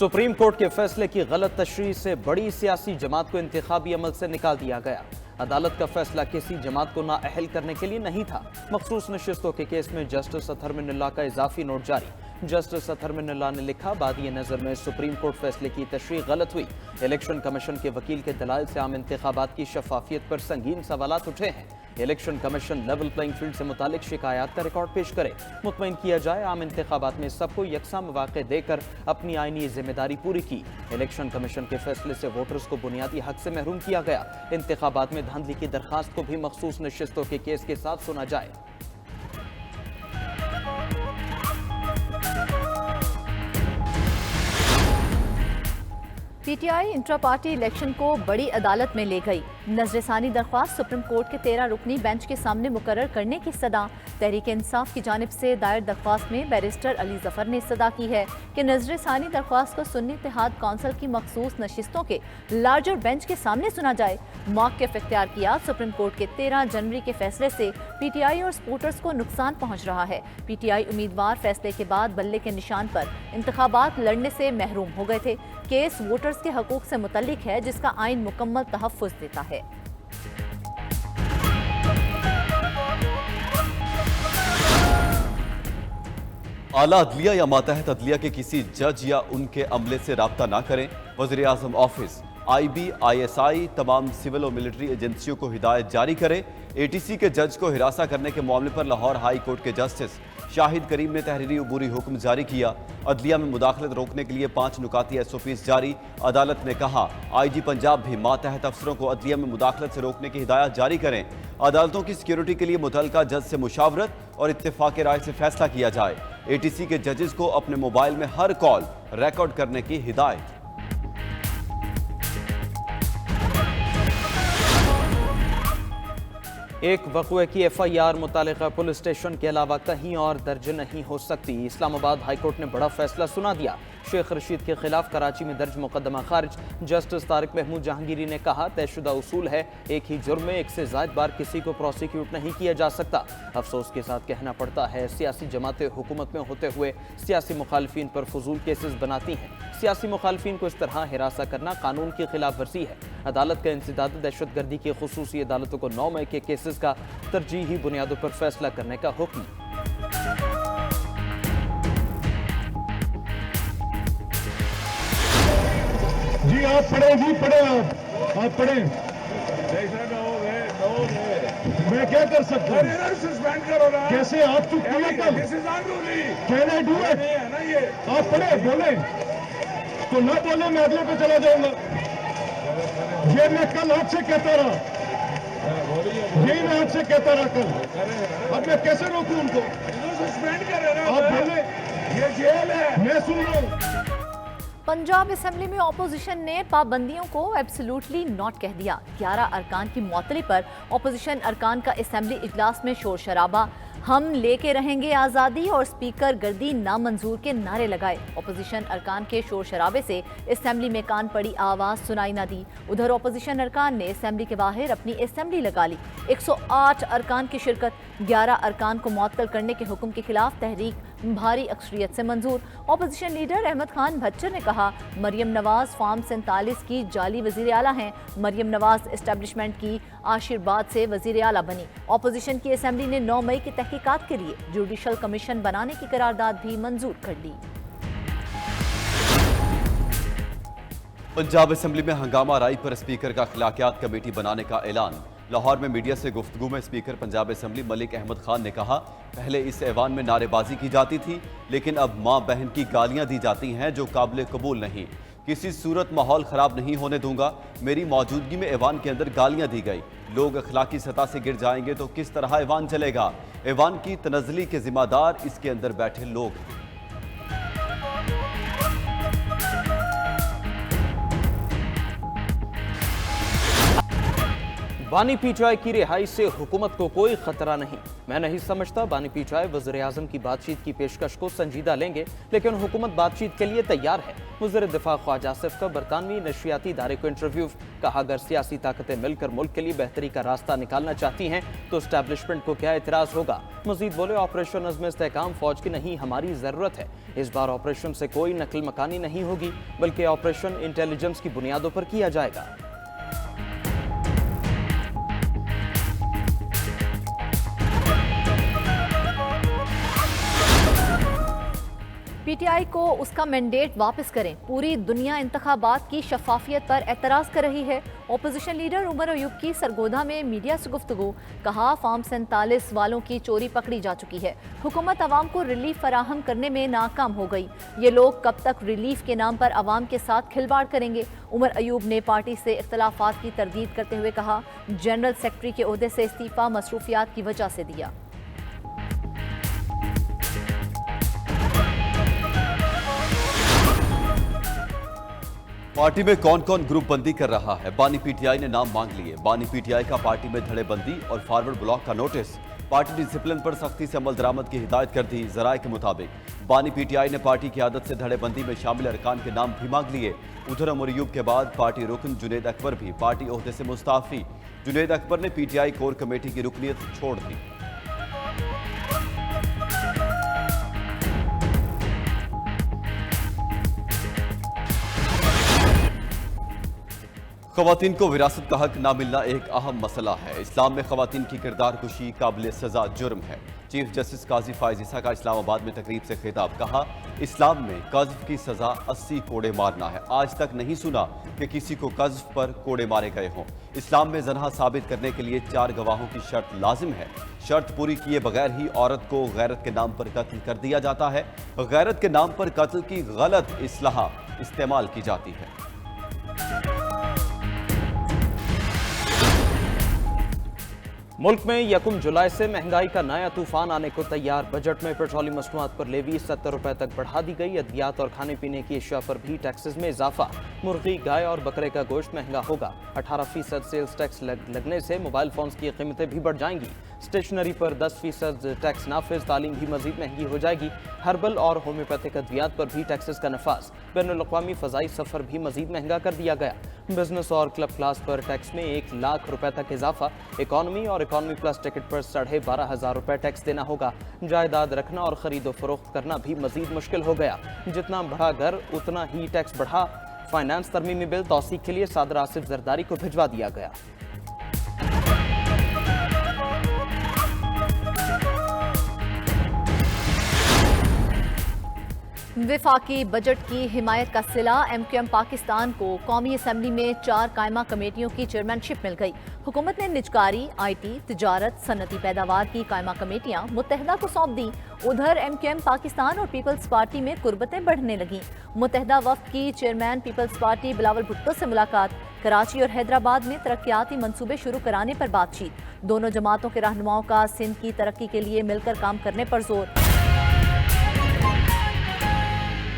Supreme court के फैसले की गलत तशरीह से बड़ी सियासी जमात को इंतखाबी अमल से निकाल दिया गया। अदालत का फैसला किसी जमात को नाअहल करने के लिए नहीं था। मखसूस नशिस्तों के केस में जस्टिस अतहर मिन्नल्लाह का इजाफी नोट जारी। जस्टिस अतहर मिन्नल्लाह ने लिखा, बादी नजर में सुप्रीम कोर्ट फैसले की तशरीह गलत हुई। इलेक्शन कमीशन के वकील के दलाइल से आम इंतखाबात की शफाफियत पर संगीन सवालात उठे हैं। Election commission level playing field से मुतालिक शिकायत का रिकॉर्ड पेश करे। मुतमईन किया जाए आम इंतखाबात में सबको यकसा मौके देकर अपनी आईनी जिम्मेदारी पूरी की। इलेक्शन कमीशन के फैसले से वोटर्स को बुनियादी हक से महरूम किया गया। इंतखाबात में धांधली की दरखास्त को भी मखसूस नशिस्तों के केस के साथ सुना जाए। पीटीआई इंट्रा पार्टी इलेक्शन को बड़ी अदालत में ले गई। नजरसानी दरख्वास्त सुप्रीम कोर्ट के 13 रुकनी बेंच के सामने मुकर्रर करने की सदा। तहरीक इंसाफ की जानिब से दायर दरख्वास्त में बैरिस्टर अली जफर ने सदा की है कि नजरसानी दरख्वास्त को सुन्नी इत्तेहाद कौंसिल की मखसूस नशिस्तों के लार्जर बेंच के सामने सुना जाए। मौक़िफ़ इख्तियार किया। सुप्रीम कोर्ट के 13 जनवरी के फैसले से पीटीआई और सपोर्टर्स को नुकसान पहुँच रहा है। पीटीआई उम्मीदवार फैसले के बाद बल्ले के निशान पर इंतखाबात लड़ने से महरूम हो गए थे। केस वोटर्स के हकूक से मुतल्लिक है, जिसका आइन मुकम्मल तहफ़्फ़ुज़ देता है। आला अदलिया या मातहत अदलिया के किसी जज या उनके अमले से राब्ता ना करें। वज़ीर आज़म ऑफिस, IB, ISI तमाम सिविल और मिलिट्री एजेंसियों को हिदायत जारी करे। ATC के जज को हिरासा करने के मामले पर लाहौर हाई कोर्ट के जस्टिस शाहिद करीम ने तहरीरी अबूरी हुक्म जारी किया। अदलिया में मुदाखलत रोकने के लिए 5 नुकाती SOPs जारी। अदालत ने कहा, IG पंजाब भी मातहत अफसरों को अदलिया में मुदाखलत से रोकने की हिदायत जारी करें। अदालतों की सिक्योरिटी के लिए मुतल्लिका जज से मुशावरत और इत्तेफाक राय से फैसला किया जाए। ATC के जजेस को अपने मोबाइल में हर कॉल रिकॉर्ड करने की हिदायत। एक वक़्वे की FIR मुतालिका पुलिस स्टेशन के अलावा कहीं और दर्ज नहीं हो सकती। इस्लामाबाद हाई कोर्ट ने बड़ा फैसला सुना दिया। शेख रशीद के खिलाफ कराची में दर्ज मुकदमा खारिज। जस्टिस तारिक महमूद जहांगीरी ने कहा, तयशुदा उसूल है, एक ही जुर्म में एक से ज़ायद बार किसी को प्रोसिक्यूट नहीं किया जा सकता। अफसोस के साथ कहना पड़ता है, सियासी जमातें हुकूमत में होते हुए सियासी मुखालफिन पर फजूल केसेस बनाती हैं। सियासी मुखालफिन को इस तरह हिरासा करना कानून की खिलाफ वर्जी है। अदालत का इंसदाद दहशतगर्दी की खुसूसी अदालतों को 9 मई के केसेस का तरजीही बुनियादों पर फैसला करने का हुक्म। जी आप पढ़े, जी पढ़े, आप पढ़े। मैं क्या कर सकता हूँ? सस्पेंड करो ना। कैसे? आप चुप किए कल। Can I do it? आप पढ़े, बोले तो ना बोले, मैं अगले पे चला जाऊंगा। ये मैं कल आपसे कहता रहा, यही मैं आपसे कहता रहा कल। अब मैं कैसे रोकूं उनको? सस्पेंड कर रहे हो आप बोले, ये जेल है। मैं सुन रहा हूँ। पंजाब असेंबली में ऑपोजिशन ने पाबंदियों को एब्सोल्युटली नॉट कह दिया। 11 अरकान की मौतली पर ऑपोजिशन अरकान का असेंबली इजलास में शोर शराबा। हम लेके रहेंगे आज़ादी और स्पीकर गर्दी नामंजूर के नारे लगाए। ऑपोजिशन अरकान के शोर शराबे से असेंबली में कान पड़ी आवाज़ सुनाई ना दी। उधर ऑपोजिशन अरकान ने असेंबली के बाहर अपनी असेंबली लगा ली। 108 अरकान की शिरकत। 11 अरकान को मुअत्तल करने के हुक्म के खिलाफ तहरीक भारी अक्सरियत से मंजूर। ऑपोजिशन लीडर अहमद खान भच्चर ने कहा, मरियम नवाज फॉर्म 47 की जाली वज़ीर आला हैं। मरियम नवाज एस्टेब्लिशमेंट की आशीर्वाद से वज़ीर आला बनी। ऑपोजिशन की असेंबली ने 9 मई की तहकीकात के लिए जुडिशल कमीशन बनाने की करारदाद भी मंजूर कर ली। पंजाब असेंबली में हंगामा राई पर स्पीकर का अखलाकियात कमेटी बनाने का ऐलान। लाहौर में मीडिया से गुफ्तगू में स्पीकर पंजाब असेंबली मलिक अहमद खान ने कहा, पहले इस ऐवान में नारेबाजी की जाती थी, लेकिन अब माँ बहन की गालियां दी जाती हैं जो काबिल कबूल नहीं। किसी सूरत माहौल ख़राब नहीं होने दूंगा। मेरी मौजूदगी में ऐवान के अंदर गालियां दी गई। लोग अखलाकी सतह से गिर जाएंगे तो किस तरह ऐवान चलेगा? ऐवान की तनज़ली के जिम्मेदार इसके अंदर बैठे लोग हैं। बानी पीटीआई की रिहाई से हुकूमत को कोई खतरा नहीं। मैं नहीं समझता बानी पीटीआई वज़ीर-ए-आज़म की बातचीत की पेशकश को संजीदा लेंगे, लेकिन हुकूमत बातचीत के लिए तैयार है। वज़ीर दिफा ख्वाजा आसिफ का बरतानवी नशियाती इदारे को इंटरव्यू। कहा, अगर सियासी ताकतें मिलकर मुल्क के लिए बेहतरी का रास्ता निकालना चाहती हैं तो एस्टैब्लिशमेंट को क्या एतराज़ होगा। मजीद बोले, ऑपरेशन अज़्म इस्तेहकाम फौज की नहीं हमारी ज़रूरत है। इस बार ऑपरेशन से कोई नकल मकानी नहीं होगी, बल्कि ऑपरेशन इंटेलिजेंस की बुनियादों पर किया जाएगा। पीटीआई को उसका मैंडेट वापस करें। पूरी दुनिया इंतखाबात की शफाफियत पर एतराज़ कर रही है। ओपोजिशन लीडर उमर अयूब की सरगोधा में मीडिया से गुफ्तगू। कहा, फार्म 47 वालों की चोरी पकड़ी जा चुकी है। हुकूमत अवाम को रिलीफ फराहम करने में नाकाम हो गई। ये लोग कब तक रिलीफ के नाम पर अवाम के साथ खिलवाड़ करेंगे। उमर अयूब ने पार्टी से इख्तलाफात की तरदीद करते हुए कहा, जनरल सेक्रेटरी के ओहदे से इस्तीफा मसरूफियात की वजह से दिया। पार्टी में कौन कौन ग्रुप बंदी कर रहा है, बानी पीटीआई ने नाम मांग लिए। बानी पीटीआई का पार्टी में धड़ेबंदी और फॉरवर्ड ब्लॉक का नोटिस। पार्टी डिसिप्लिन पर सख्ती से अमल दरामद की हिदायत कर दी। जराये के मुताबिक बानी पीटीआई ने पार्टी की आदत से धड़ेबंदी में शामिल अरकान के नाम भी मांग लिए। उधर उमर अयूब के बाद पार्टी रुकन जुनेद अकबर भी पार्टी ओहदे से मुस्ताफी। जुनेद अकबर ने पीटीआई कोर कमेटी की रुकनीत छोड़ दी। ख़वातीन को विरासत का हक ना मिलना एक अहम मसला है। इस्लाम में ख़वातीन की किरदार कुशी काबिल सज़ा जुर्म है। चीफ जस्टिस काजी फायज़ ईसा का इस्लामाबाद में तकरीब से खिताब। कहा, इस्लाम में कज़्फ़ की सज़ा 80 कोड़े मारना है। आज तक नहीं सुना कि किसी को कज़्फ़ पर कोड़े मारे गए हों। इस्लाम में ज़ना साबित करने के लिए 4 गवाहों की शर्त लाजिम है। शर्त पूरी किए बगैर ही औरत को गैरत के नाम पर कत्ल कर दिया जाता है। गैरत के नाम पर कत्ल की गलत इस्लाह इस्तेमाल की जाती है। मुल्क में 1 जुलाई से महंगाई का नया तूफान आने को तैयार। बजट में पेट्रोलियम मसनूआत पर लेवी 70 रुपए तक बढ़ा दी गई। अद्वियात और खाने पीने की अशिया पर भी टैक्सेस में इजाफा। मुर्गी, गाय और बकरे का गोश्त महंगा होगा। 18% सेल्स टैक्स लगने से मोबाइल फोन्स की कीमतें भी बढ़ जाएंगी। स्टेशनरी पर 10% टैक्स नाफिज। तालीम भी मजीद महंगी हो जाएगी। हर्बल और होम्योपैथिक अद्वियात पर भी टैक्सेस का नफाज। बैनुल-अक़वामी फ़ज़ाई सफ़र भी मजीद महंगा कर दिया गया। बिजनेस और क्लब क्लास पर टैक्स में 1 लाख रुपए तक इजाफा। इकॉनमी और इकॉनमी प्लस टिकट पर 12,500 रुपए टैक्स देना होगा। जायदाद रखना और खरीदो फरोख्त करना भी मजीद मुश्किल हो गया। जितना बढ़ा घर उतना ही टैक्स बढ़ा। फाइनेंस तरमीमी बिल तौसीक के लिए सदर आसिफ जरदारी को भिजवा दिया गया। विफाकी बजट की हिमायत का सिला। MQM पाकिस्तान को कौमी असम्बली में 4 कायमा कमेटियों की चेयरमैनशिप मिल गई। हुकूमत ने निजकारी, IT, तिजारत, सनती पैदावार की कायमा कमेटियां मुत्तहदा को सौंप दी। उधर MQM पाकिस्तान और पीपल्स पार्टी में कुर्बतें बढ़ने लगीं। मुत्तहदा वफ्द की chairman people's party Bilawal Bhutto से मुलाकात। कराची और हैदराबाद में तरक्याती मंसूबे शुरू कराने पर बातचीत। दोनों जमातों के रहनुमाओं का सिंध की तरक्की के लिए मिलकर काम करने पर जोर।